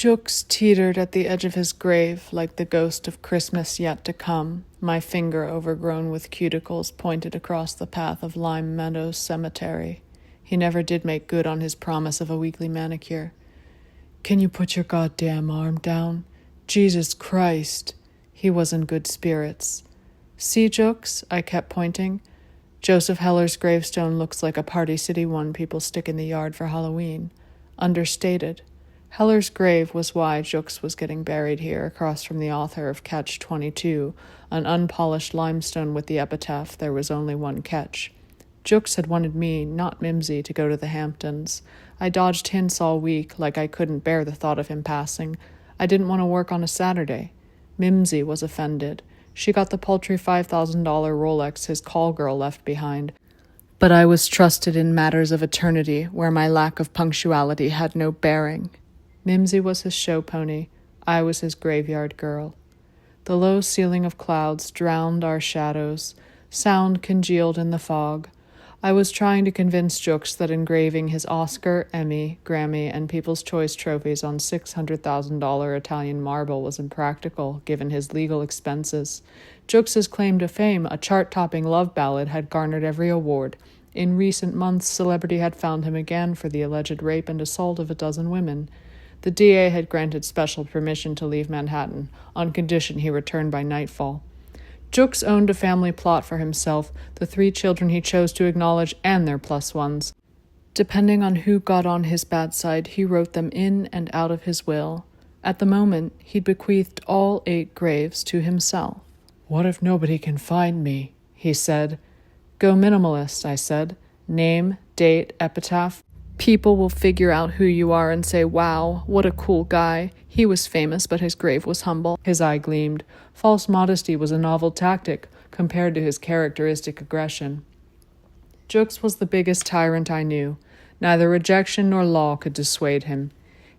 Jukes teetered at the edge of his grave like the ghost of Christmas yet to come, my finger overgrown with cuticles pointed across the path of Lime Meadows Cemetery. He never did make good on his promise of a weekly manicure. "Can you put your goddamn arm down? Jesus Christ!" He was in good spirits. "See, Jukes?" I kept pointing. "Joseph Heller's gravestone looks like a Party City one people stick in the yard for Halloween." Understated. Heller's grave was why Jukes was getting buried here, across from the author of Catch-22, an unpolished limestone with the epitaph, "There was only one catch." Jukes had wanted me, not Mimsy, to go to the Hamptons. I dodged hints all week, like I couldn't bear the thought of him passing. I didn't want to work on a Saturday. Mimsy was offended. She got the paltry $5,000 Rolex his call girl left behind. But I was trusted in matters of eternity, where my lack of punctuality had no bearing. Mimsy was his show pony. I was his graveyard girl. The low ceiling of clouds drowned our shadows. Sound congealed in the fog. I was trying to convince Jukes that engraving his Oscar, Emmy, Grammy, and People's Choice trophies on $600,000 Italian marble was impractical, given his legal expenses. Jukes's claim to fame, a chart-topping love ballad, had garnered every award. In recent months, celebrity had found him again for the alleged rape and assault of a dozen women. The DA had granted special permission to leave Manhattan, on condition he returned by nightfall. Jukes owned a family plot for himself, the 3 children he chose to acknowledge and their plus ones. Depending on who got on his bad side, he wrote them in and out of his will. At the moment, he'd bequeathed all 8 graves to himself. "What if nobody can find me?" he said. "Go minimalist," I said. "Name, date, epitaph. People will figure out who you are and say, wow, what a cool guy. He was famous, but his grave was humble." His eye gleamed. False modesty was a novel tactic compared to his characteristic aggression. Jukes was the biggest tyrant I knew. Neither rejection nor law could dissuade him.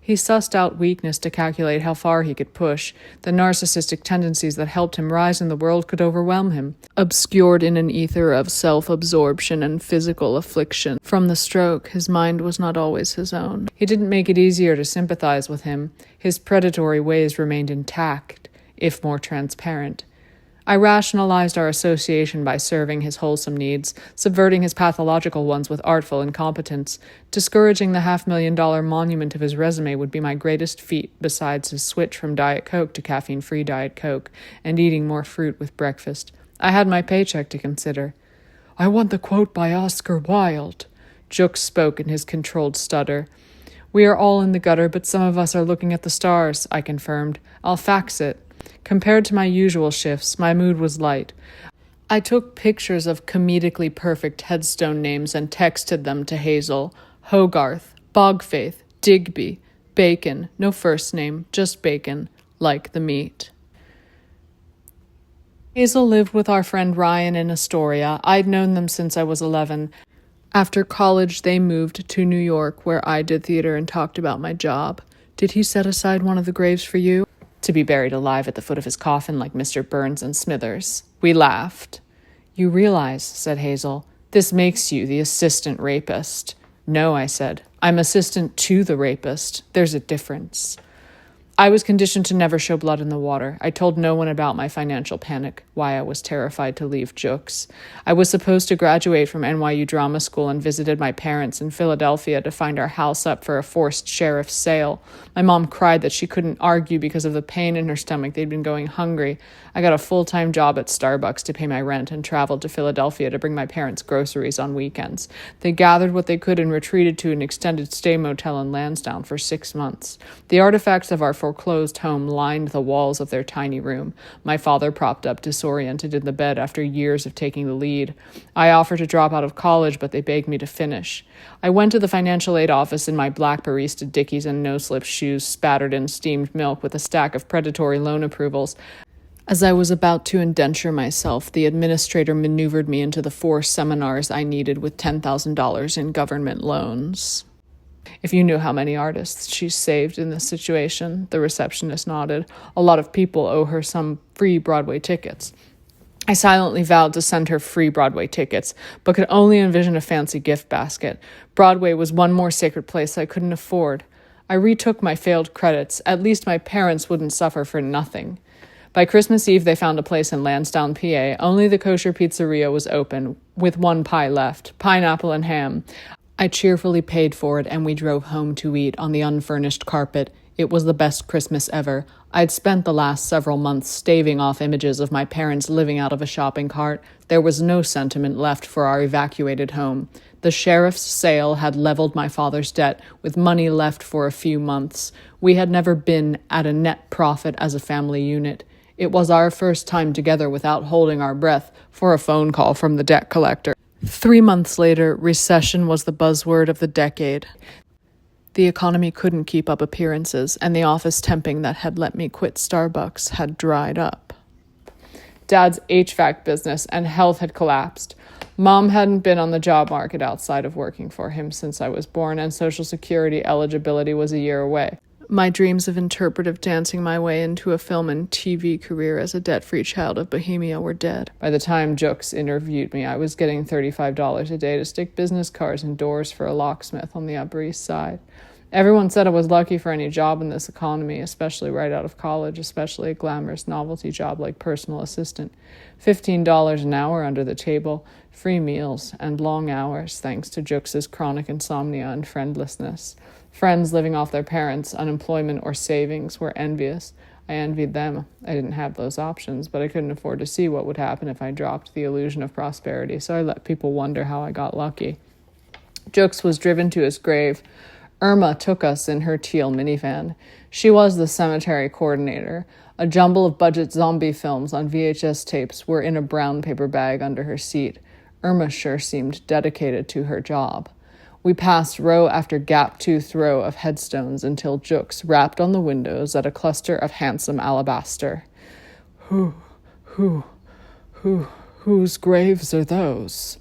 He sussed out weakness to calculate how far he could push. The narcissistic tendencies that helped him rise in the world could overwhelm him, obscured in an ether of self-absorption and physical affliction. From the stroke, his mind was not always his own. He didn't make it easier to sympathize with him. His predatory ways remained intact, if more transparent. I rationalized our association by serving his wholesome needs, subverting his pathological ones with artful incompetence. Discouraging the $500,000 monument of his resume would be my greatest feat, besides his switch from Diet Coke to caffeine-free Diet Coke, and eating more fruit with breakfast. I had my paycheck to consider. "I want the quote by Oscar Wilde." Jukes spoke in his controlled stutter. "We are all in the gutter, but some of us are looking at the stars," I confirmed. "I'll fax it." Compared to my usual shifts, my mood was light. I took pictures of comedically perfect headstone names and texted them to Hazel. Hogarth, Bogfaith, Digby, Bacon, no first name, just Bacon, like the meat. Hazel lived with our friend Ryan in Astoria. I'd known them since I was 11. After college, they moved to New York, where I did theater and talked about my job. "Did he set aside one of the graves for you?" "To be buried alive at the foot of his coffin like Mr. Burns and Smithers." We laughed. "You realize," said Hazel, "this makes you the assistant rapist." "No," I said. "I'm assistant to the rapist. There's a difference." I was conditioned to never show blood in the water. I told no one about my financial panic, why I was terrified to leave Jukes. I was supposed to graduate from NYU Drama School and visited my parents in Philadelphia to find our house up for a forced sheriff's sale. My mom cried that she couldn't argue because of the pain in her stomach. They'd been going hungry. I got a full-time job at Starbucks to pay my rent and traveled to Philadelphia to bring my parents groceries on weekends. They gathered what they could and retreated to an extended stay motel in Lansdowne for 6 months. The artifacts of our foreclosed home lined the walls of their tiny room. My father propped up disoriented in the bed after years of taking the lead. I offered to drop out of college, but they begged me to finish. I went to the financial aid office in my black barista Dickies and no-slip shoes spattered in steamed milk with a stack of predatory loan approvals. As I was about to indenture myself, the administrator maneuvered me into the 4 seminars I needed with $10,000 in government loans. "If you knew how many artists she's saved in this situation," the receptionist nodded. "A lot of people owe her some free Broadway tickets." I silently vowed to send her free Broadway tickets, but could only envision a fancy gift basket. Broadway was one more sacred place I couldn't afford. I retook my failed credits. At least my parents wouldn't suffer for nothing. By Christmas Eve, they found a place in Lansdowne, PA. Only the kosher pizzeria was open, with one pie left, pineapple and ham. I cheerfully paid for it, and we drove home to eat on the unfurnished carpet. It was the best Christmas ever. I'd spent the last several months staving off images of my parents living out of a shopping cart. There was no sentiment left for our evacuated home. The sheriff's sale had leveled my father's debt, with money left for a few months. We had never been at a net profit as a family unit. It was our first time together without holding our breath for a phone call from the debt collector. 3 months later, recession was the buzzword of the decade. The economy couldn't keep up appearances, and the office temping that had let me quit Starbucks had dried up. Dad's HVAC business and health had collapsed. Mom hadn't been on the job market outside of working for him since I was born, and Social Security eligibility was a year away. My dreams of interpretive dancing my way into a film and TV career as a debt-free child of Bohemia were dead. By the time Joyce interviewed me, I was getting $35 a day to stick business cards in doors for a locksmith on the Upper East Side. Everyone said I was lucky for any job in this economy, especially right out of college, especially a glamorous novelty job like personal assistant. $15 an hour under the table, free meals, and long hours, thanks to Joyce's chronic insomnia and friendlessness. Friends living off their parents' unemployment or savings were envious. I envied them. I didn't have those options, but I couldn't afford to see what would happen if I dropped the illusion of prosperity, so I let people wonder how I got lucky. Joyce was driven to his grave. Irma took us in her teal minivan. She was the cemetery coordinator. A jumble of budget zombie films on VHS tapes were in a brown paper bag under her seat. Irma sure seemed dedicated to her job. We passed row after gap-toothed row of headstones until Joyce rapped on the windows at a cluster of handsome alabaster. Whose graves are those?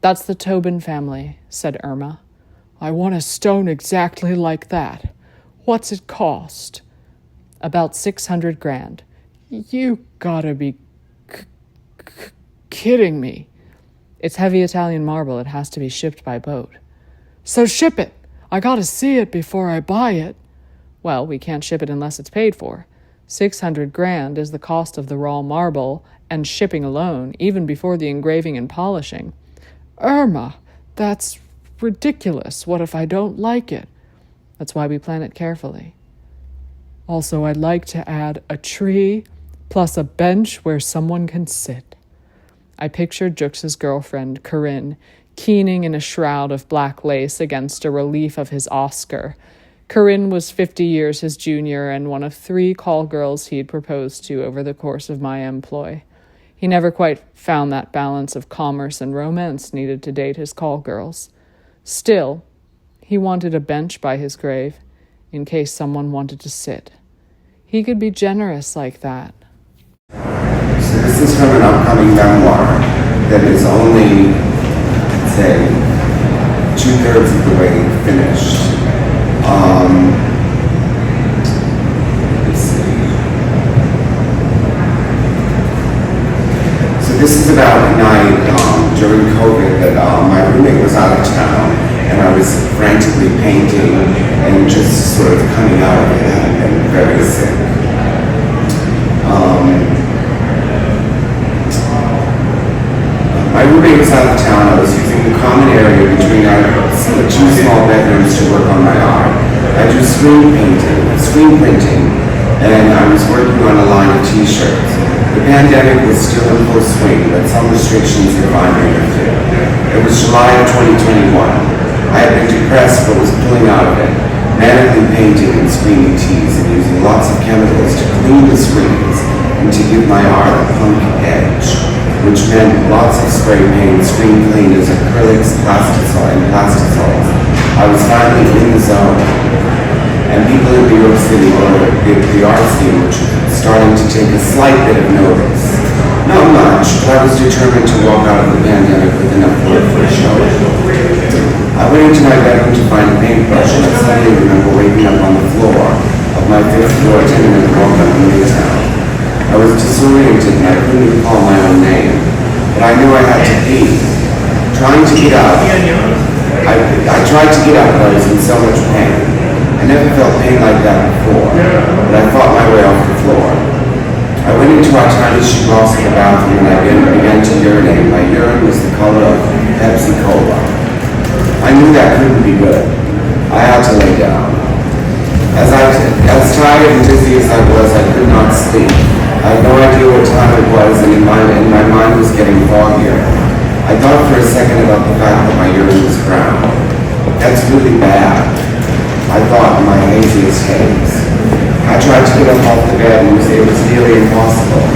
That's the Tobin family, said Irma. I want a stone exactly like that. What's it cost? About $600,000. You gotta be kidding me. It's heavy Italian marble. It has to be shipped by boat. So ship it. I gotta see it before I buy it. Well, we can't ship it unless it's paid for. $600,000 is the cost of the raw marble and shipping alone, even before the engraving and polishing. Irma, that's ridiculous. What if I don't like it? That's why we plan it carefully. Also, I'd like to add a tree plus a bench where someone can sit. I pictured Joyce's girlfriend, Corinne, keening in a shroud of black lace against a relief of his Oscar. Corinne was 50 years his junior and one of 3 call girls he'd proposed to over the course of my employ. He never quite found that balance of commerce and romance needed to date his call girls. Still, he wanted a bench by his grave, in case someone wanted to sit. He could be generous like that. So this is from an upcoming memoir that is only, say, 2/3 of the way finished. Let's see. So this is about a night during COVID that my roommate was out of town, and I was frantically painting and just sort of coming out of it and very sick. My roommate was out of town. I was using the common area between our 2 small bedrooms to work on my art. I do screen printing, and I was working on a line of t-shirts. The pandemic was still in full swing, but some restrictions had finally lifted. It was July of 2021. I had been depressed but was pulling out of it, manically painting and screening teas and using lots of chemicals to clean the screens and to give my art a punk edge, which meant lots of spray paint, screen cleaners, acrylics, plastisols. I was finally in the zone. And people in New York City, or the art scene, were starting to take a slight bit of notice. Not much, but I was determined to walk out of the pandemic with enough work for a show. I went into my bedroom to find a paintbrush, and I suddenly remember waking up on the floor of my 5th floor tenement walk-up in Midtown. I was disoriented and I couldn't even call my own name, but I knew I had to pee. Trying to get up, I tried to get up, but I was in so much pain. I never felt pain like that before, but I fought my way off the floor. I went into our tiny shoebox in the bathroom and I began to urinate. My urine was the color of Pepsi Cola. I knew that couldn't be good. I had to lay down. As tired and dizzy as I was, I could not sleep. I had no idea what time it was, and my mind was getting foggier. I thought for a second about the fact that my urine was brown. That's really bad, I thought in my haziest haze. I tried to get up off the bed and it was nearly impossible.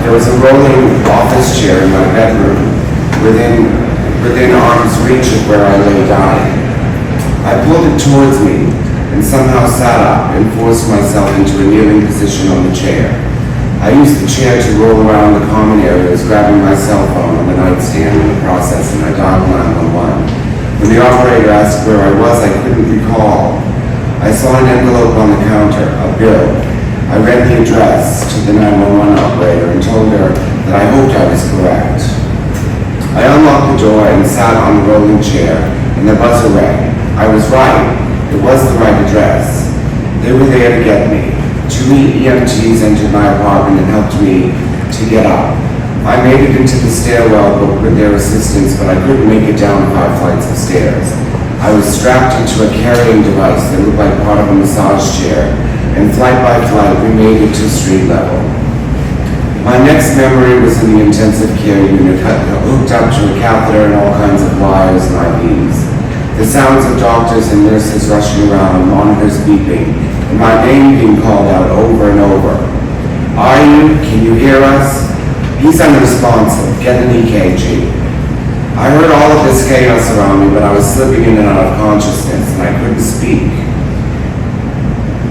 There was a rolling office chair in my bedroom within arm's reach of where I lay dying. I pulled it towards me and somehow sat up and forced myself into a kneeling position on the chair. I used the chair to roll around the common areas, grabbing my cell phone on the nightstand in the process, and I dialed 911. When the operator asked where I was, I couldn't recall. I saw an envelope on the counter, a bill. I read the address to the 911 operator and told her that I hoped I was correct. I unlocked the door and sat on the rolling chair, and the buzzer rang. I was right. It was the right address. They were there to get me. 2 EMTs entered my apartment and helped me to get up. I made it into the stairwell with their assistance, but I couldn't make it down 5 flights of stairs. I was strapped into a carrying device that looked like part of a massage chair, and flight by flight we made it to street level. My next memory was in the intensive care unit, hooked up to a catheter and all kinds of wires and IVs. The sounds of doctors and nurses rushing around, monitors beeping, and my name being called out over and over. Are you? Can you hear us? He's unresponsive. Get an EKG. I heard all of this chaos around me, but I was slipping in and out of consciousness, and I couldn't speak.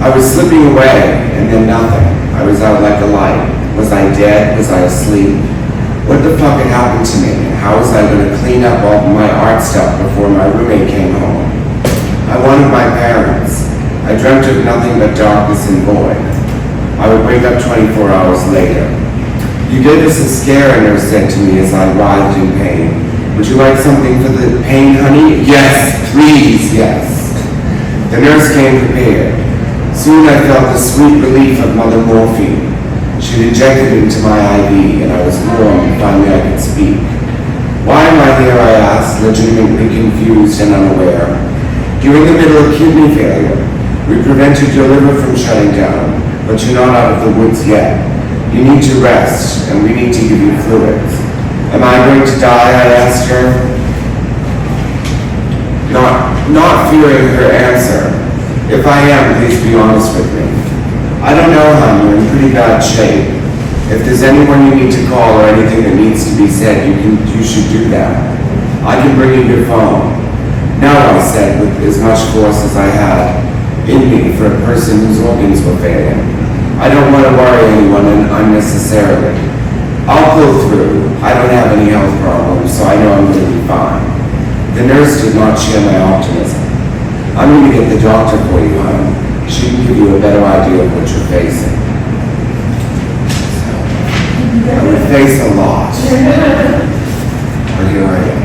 I was slipping away, and then nothing. I was out like a light. Was I dead? Was I asleep? What the fuck had happened to me, and how was I going to clean up all my art stuff before my roommate came home? I wanted my parents. I dreamt of nothing but darkness and void. I would wake up 24 hours later. You gave us a scare, a nurse said to me as I writhed in pain. Would you like something for the pain, honey? Yes, please, yes. The nurse came prepared. Soon I felt the sweet relief of Mother Morphine. She'd injected it into my IV, and I was warm, and finally I could speak. Why am I here, I asked, legitimately confused and unaware. You're in the middle of kidney failure. We prevented your liver from shutting down, but you're not out of the woods yet. You need to rest, and we need to give you fluids. Am I going to die, I asked her. Not fearing her answer. If I am, please be honest with me. I don't know, hon, you're in pretty bad shape. If there's anyone you need to call or anything that needs to be said, you should do that. I can bring you your phone. No, I said, with as much force as I had in me for a person whose organs were failing. I don't want to worry anyone unnecessarily. I'll pull through. I don't have any health problems, so I know I'm going to be fine. The nurse did not share my optimism. I'm going to get the doctor for you, hon. She can give you a better idea of what you're facing. I would face a lot. But here I am.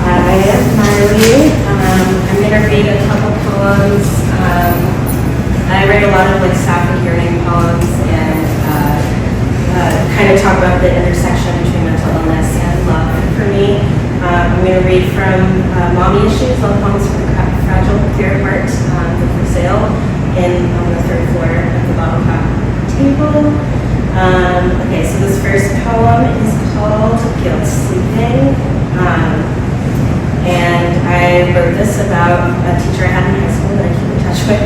Hi, I'm Marlee. I'm going to read a couple poems. I read a lot of sapphic yearning poems and kind of talk about the intersection between mental illness and love for me. I'm going to read from Mommy Issues, all poems from the Fragile Queer Heart, for sale on the 3rd floor of the Bottlecap table. Okay, so this first poem is called Guilt Sleeping. And I wrote this about a teacher I had in high school that I keep in touch with.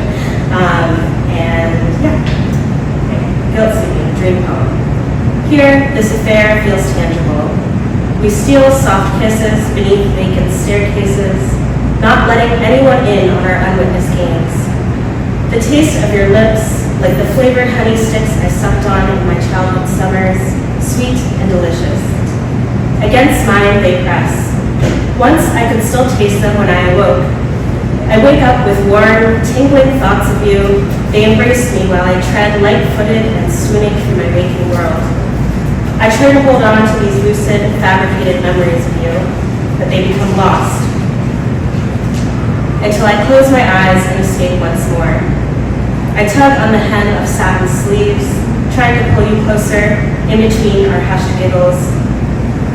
Guilt Sleeping, dream poem. Here, this affair feels tangible. We steal soft kisses beneath vacant staircases, not letting anyone in on our unwitnessed games. The taste of your lips, like the flavored honey sticks I sucked on in my childhood summers, sweet and delicious. Against mine, they press. Once I could still taste them when I awoke. I wake up with warm, tingling thoughts of you. They embrace me while I tread light-footed and swooning through my waking world. I try to hold on to these lucid, fabricated memories of you, but they become lost until I close my eyes and escape once more. I tug on the hem of satin sleeves, trying to pull you closer in between our hushed giggles.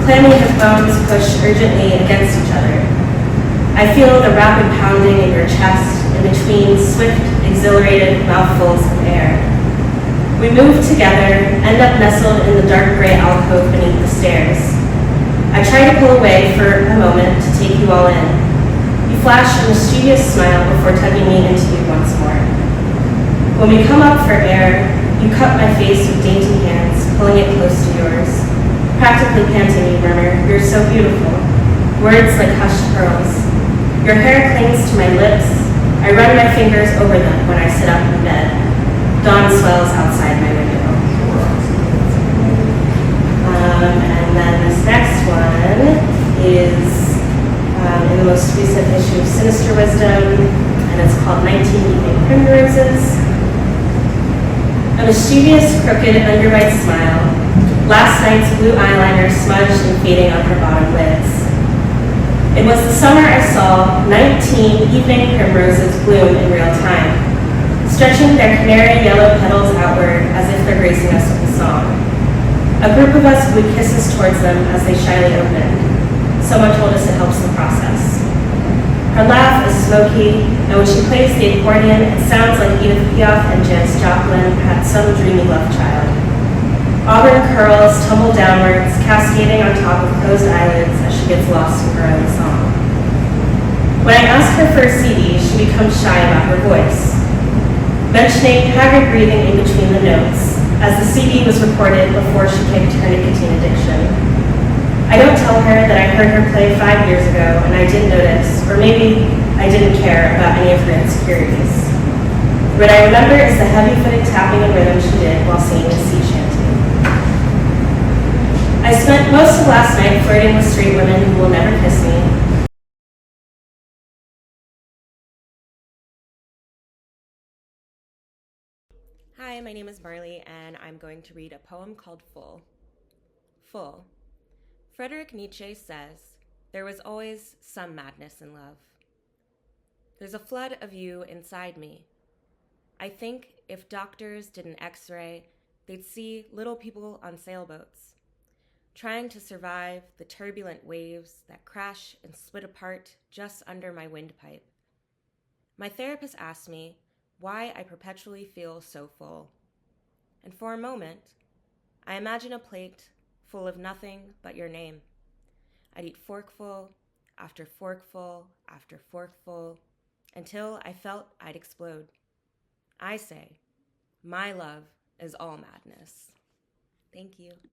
Clammy hip bones push urgently against each other. I feel the rapid pounding in your chest in between swift, exhilarated mouthfuls of air. We move together, end up nestled in the dark gray alcove beneath the stairs. I try to pull away for a moment to take you all in. You flash a mischievous smile before tugging me into you once more. When we come up for air, you cup my face with dainty hands, pulling it close to yours. Practically panting, you murmur, "You're so beautiful." Words like hushed pearls. Your hair clings to my lips. I run my fingers over them when I sit up in bed. Dawn swells outside my window. And then this next one is in the most recent issue of Sinister Wisdom, and it's called 19 Evening Primroses. A mischievous, crooked, underbite smile. Last night's blue eyeliner smudged and fading on her bottom lids. It was the summer I saw 19 evening primroses bloom in real time, stretching their canary yellow petals outward as if they're gracing us with a song. A group of us blew kisses towards them as they shyly opened. Someone told us it helps the process. Her laugh is smoky, and when she plays the accordion, it sounds like Edith Piaf and Janis Joplin had some dreamy love child. Auburn curls tumble downwards, cascading on top of closed eyelids as she gets lost in her own song. When I ask her for a CD, she becomes shy about her voice, mentioning haggard breathing in between the notes, as the CD was recorded before she kicked her nicotine addiction. I don't tell her that I heard her play 5 years ago and I didn't notice, or maybe I didn't care about any of her insecurities. What I remember is the heavy-footed tapping and rhythm she did while singing a sea shanty. I spent most of last night flirting with straight women who will never kiss me. Hi, my name is Marlee, and I'm going to read a poem called Full. Full. Friedrich Nietzsche says, "There was always some madness in love. There's a flood of you inside me. I think if doctors did an X-ray, they'd see little people on sailboats, trying to survive the turbulent waves that crash and split apart just under my windpipe. My therapist asked me why I perpetually feel so full. And for a moment, I imagine a plate full of nothing but your name. I'd eat forkful after forkful after forkful until I felt I'd explode. I say, my love is all madness." Thank you.